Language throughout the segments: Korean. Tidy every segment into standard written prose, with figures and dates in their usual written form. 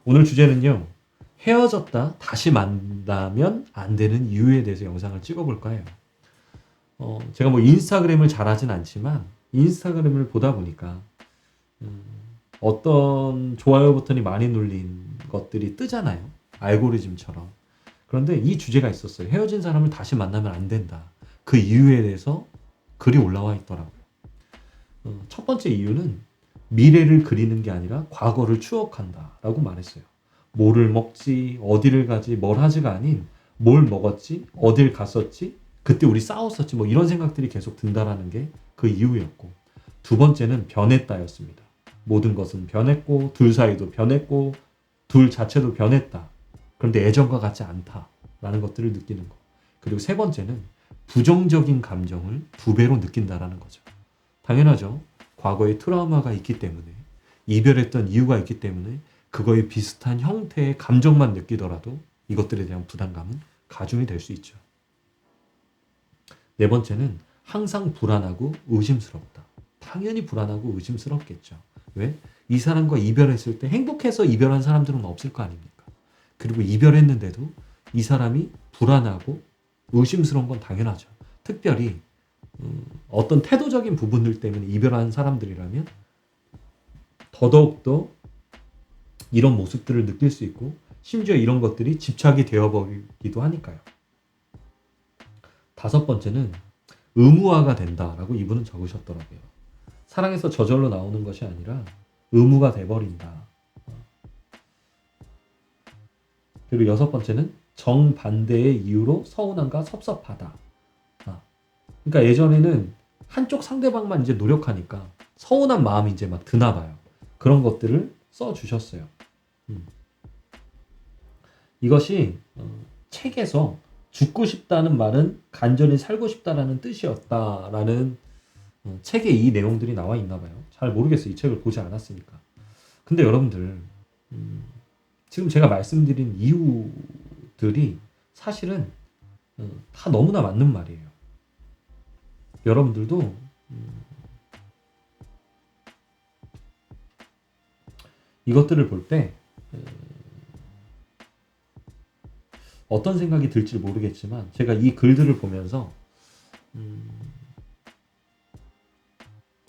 오늘 주제는요. 헤어졌다 다시 만나면 안 되는 이유에 대해서 영상을 찍어볼까 해요. 제가 뭐 인스타그램을 잘하진 않지만 인스타그램을 보다 보니까 음, 어떤 좋아요 버튼이 많이 눌린 것들이 뜨잖아요. 알고리즘처럼. 그런데 이 주제가 있었어요. 헤어진 사람을 다시 만나면 안 된다. 그 이유에 대해서 글이 올라와 있더라고요. 첫 번째 이유는 미래를 그리는 게 아니라 과거를 추억한다라고 말했어요. 뭐를 먹지, 어디를 가지, 뭘 하지가 아닌 뭘 먹었지, 어딜 갔었지, 그때 우리 싸웠었지, 뭐 이런 생각들이 계속 든다라는 게 그 이유였고, 두 번째는 변했다였습니다. 모든 것은 변했고, 둘 사이도 변했고, 둘 자체도 변했다. 그런데 예전과 같지 않다라는 것들을 느끼는 거. 그리고 세 번째는 부정적인 감정을 두 배로 느낀다라는 거죠. 당연하죠. 과거에 트라우마가 있기 때문에, 이별했던 이유가 있기 때문에 그거에 비슷한 형태의 감정만 느끼더라도 이것들에 대한 부담감은 가중이 될 수 있죠. 네 번째는 항상 불안하고 의심스럽다. 당연히 불안하고 의심스럽겠죠. 왜? 이 사람과 이별했을 때 행복해서 이별한 사람들은 없을 거 아닙니까? 그리고 이별했는데도 이 사람이 불안하고 의심스러운 건 당연하죠. 특별히 어떤 태도적인 부분들 때문에 이별한 사람들이라면 더더욱더 이런 모습들을 느낄 수 있고 심지어 이런 것들이 집착이 되어버리기도 하니까요. 다섯 번째는 의무화가 된다라고 이분은 적으셨더라고요. 사랑에서 저절로 나오는 것이 아니라 의무가 돼버린다. 그리고 여섯 번째는 정반대의 이유로 서운함과 섭섭하다. 그러니까 예전에는 한쪽 상대방만 이제 노력하니까 서운한 마음이 이제 막 드나 봐요. 그런 것들을 써주셨어요. 이것이 책에서 죽고 싶다는 말은 간절히 살고 싶다라는 뜻이었다라는 책에 이 내용들이 나와 있나 봐요. 잘 모르겠어요. 이 책을 보지 않았으니까. 근데 여러분들 지금 제가 말씀드린 이유들이 사실은 다 너무나 맞는 말이에요. 여러분들도 이것들을 볼 때 어떤 생각이 들지 모르겠지만 제가 이 글들을 보면서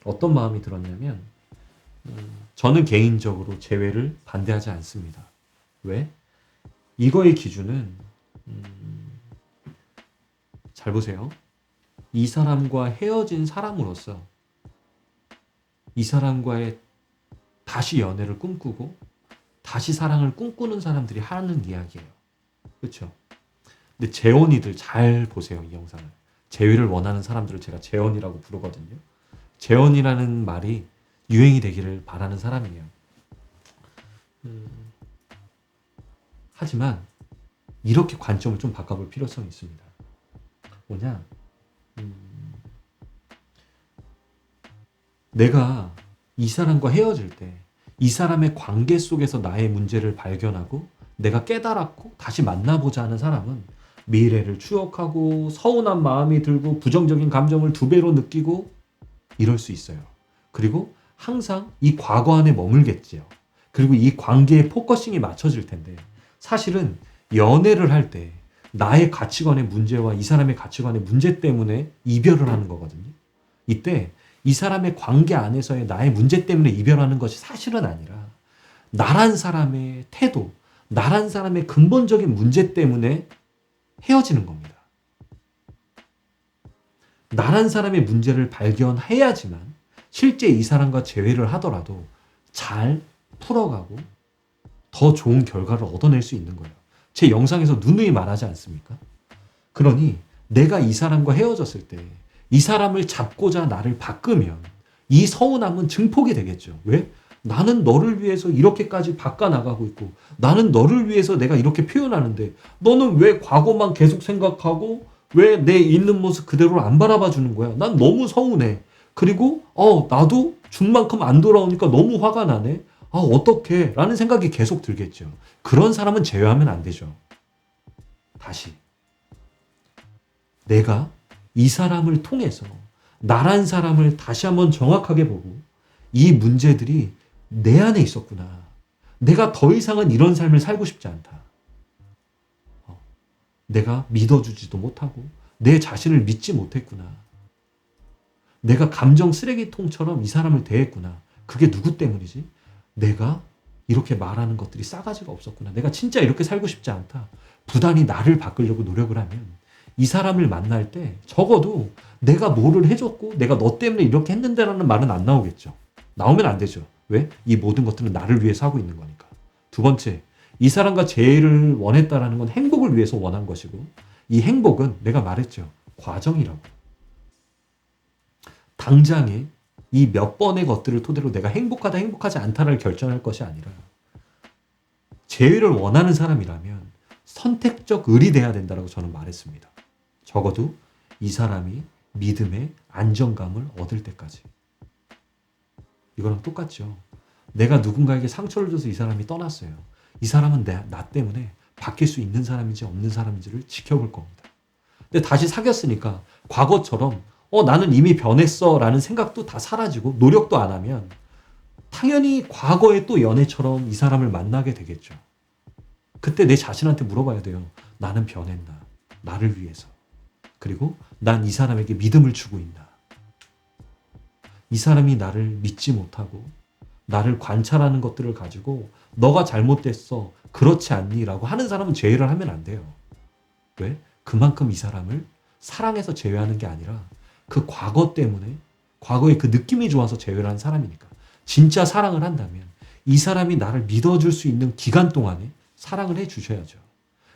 어떤 마음이 들었냐면 저는 개인적으로 재회를 반대하지 않습니다. 왜? 이거의 기준은 잘 보세요. 이 사람과 헤어진 사람으로서 이 사람과의 다시 연애를 꿈꾸고 다시 사랑을 꿈꾸는 사람들이 하는 이야기예요. 그렇죠? 근데 재혼이들 잘 보세요. 이 영상을. 재회를 원하는 사람들을 제가 재혼이라고 부르거든요. 재혼이라는 말이 유행이 되기를 바라는 사람이에요. 하지만 이렇게 관점을 좀 바꿔볼 필요성이 있습니다. 뭐냐? 내가 이 사람과 헤어질 때 이 사람의 관계 속에서 나의 문제를 발견하고 내가 깨달았고 다시 만나보자 하는 사람은 미래를 추억하고 서운한 마음이 들고 부정적인 감정을 두 배로 느끼고 이럴 수 있어요. 그리고 항상 이 과거 안에 머물겠지요. 그리고 이 관계에 포커싱이 맞춰질 텐데 사실은 연애를 할 때 나의 가치관의 문제와 이 사람의 가치관의 문제 때문에 이별을 하는 거거든요. 이때 이 사람의 관계 안에서의 나의 문제 때문에 이별하는 것이 사실은 아니라 나란 사람의 태도, 나란 사람의 근본적인 문제 때문에 헤어지는 겁니다. 나란 사람의 문제를 발견해야지만 실제 이 사람과 재회를 하더라도 잘 풀어가고 더 좋은 결과를 얻어낼 수 있는 거예요. 제 영상에서 누누이 말하지 않습니까? 그러니 내가 이 사람과 헤어졌을 때 이 사람을 잡고자 나를 바꾸면 이 서운함은 증폭이 되겠죠. 왜? 나는 너를 위해서 이렇게까지 바꿔나가고 있고 나는 너를 위해서 내가 이렇게 표현하는데 너는 왜 과거만 계속 생각하고 왜 내 있는 모습 그대로 안 바라봐 주는 거야? 난 너무 서운해. 그리고 나도 준 만큼 안 돌아오니까 너무 화가 나네. 어떡해? 라는 생각이 계속 들겠죠. 그런 사람은 제외하면 안 되죠. 다시. 내가 이 사람을 통해서 나란 사람을 다시 한번 정확하게 보고 이 문제들이 내 안에 있었구나. 내가 더 이상은 이런 삶을 살고 싶지 않다. 내가 믿어주지도 못하고 내 자신을 믿지 못했구나. 내가 감정 쓰레기통처럼 이 사람을 대했구나. 그게 누구 때문이지? 내가 이렇게 말하는 것들이 싸가지가 없었구나. 내가 진짜 이렇게 살고 싶지 않다. 부단히 나를 바꾸려고 노력을 하면 이 사람을 만날 때 적어도 내가 뭐를 해줬고 내가 너 때문에 이렇게 했는데라는 말은 안 나오겠죠. 나오면 안 되죠. 왜? 이 모든 것들은 나를 위해서 하고 있는 거니까. 두 번째, 이 사람과 재회를 원했다라는 건 행복을 위해서 원한 것이고 이 행복은 내가 말했죠. 과정이라고. 당장에 이 몇 번의 것들을 토대로 내가 행복하다 행복하지 않다를 결정할 것이 아니라 재회를 원하는 사람이라면 선택적 을이 돼야 된다고 저는 말했습니다. 적어도 이 사람이 믿음의 안정감을 얻을 때까지. 이거랑 똑같죠. 내가 누군가에게 상처를 줘서 이 사람이 떠났어요. 이 사람은 나 때문에 바뀔 수 있는 사람인지 없는 사람인지를 지켜볼 겁니다. 근데 다시 사귀었으니까 과거처럼 나는 이미 변했어 라는 생각도 다 사라지고 노력도 안 하면 당연히 과거의 또 연애처럼 이 사람을 만나게 되겠죠. 그때 내 자신한테 물어봐야 돼요. 나는 변했나? 나를 위해서. 그리고 난 이 사람에게 믿음을 주고 있나? 이 사람이 나를 믿지 못하고 나를 관찰하는 것들을 가지고 너가 잘못됐어. 그렇지 않니? 라고 하는 사람은 제외를 하면 안 돼요. 왜? 그만큼 이 사람을 사랑해서 제외하는 게 아니라 그 과거 때문에 과거에 그 느낌이 좋아서 제외를 한 사람이니까. 진짜 사랑을 한다면 이 사람이 나를 믿어줄 수 있는 기간 동안에 사랑을 해 주셔야죠.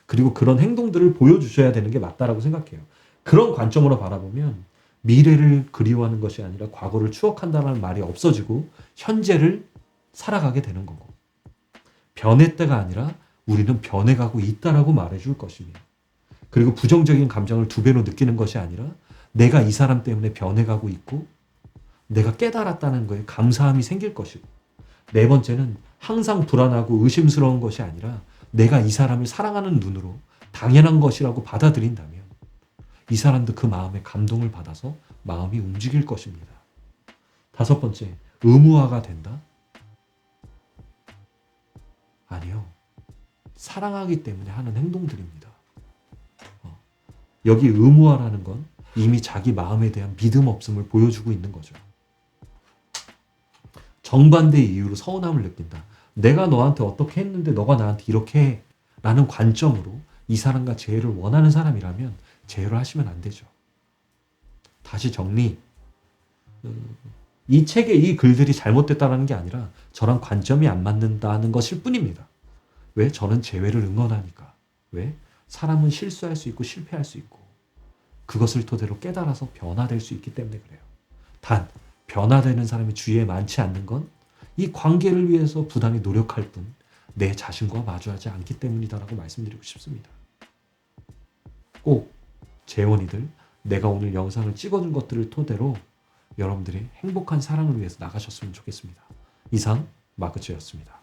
그리고 그런 행동들을 보여주셔야 되는 게 맞다라고 생각해요. 그런 관점으로 바라보면 미래를 그리워하는 것이 아니라 과거를 추억한다는 말이 없어지고 현재를 살아가게 되는 거고 변했다가 아니라 우리는 변해가고 있다라고 말해줄 것입니다. 그리고 부정적인 감정을 2배로 느끼는 것이 아니라 내가 이 사람 때문에 변해가고 있고 내가 깨달았다는 거에 감사함이 생길 것이고 4번째는 항상 불안하고 의심스러운 것이 아니라 내가 이 사람을 사랑하는 눈으로 당연한 것이라고 받아들인다면 이 사람도 그 마음에 감동을 받아서 마음이 움직일 것입니다. 5번째, 의무화가 된다? 아니요. 사랑하기 때문에 하는 행동들입니다. 여기 의무화라는 건 이미 자기 마음에 대한 믿음 없음을 보여주고 있는 거죠. 정반대의 이유로 서운함을 느낀다. 내가 너한테 어떻게 했는데 너가 나한테 이렇게 해. 라는 관점으로 이 사람과 재회를 원하는 사람이라면 재회를 하시면 안 되죠. 다시 정리. 이 책의 이 글들이 잘못됐다는 게 아니라 저랑 관점이 안 맞는다는 것일 뿐입니다. 왜? 저는 재회를 응원하니까. 왜? 사람은 실수할 수 있고 실패할 수 있고 그것을 토대로 깨달아서 변화될 수 있기 때문에 그래요. 단 변화되는 사람이 주위에 많지 않는 건 이 관계를 위해서 부단히 노력할 뿐 내 자신과 마주하지 않기 때문이다라고 말씀드리고 싶습니다. 꼭 재원이들 내가 오늘 영상을 찍어준 것들을 토대로 여러분들이 행복한 사랑을 위해서 나가셨으면 좋겠습니다. 이상 마크츠였습니다.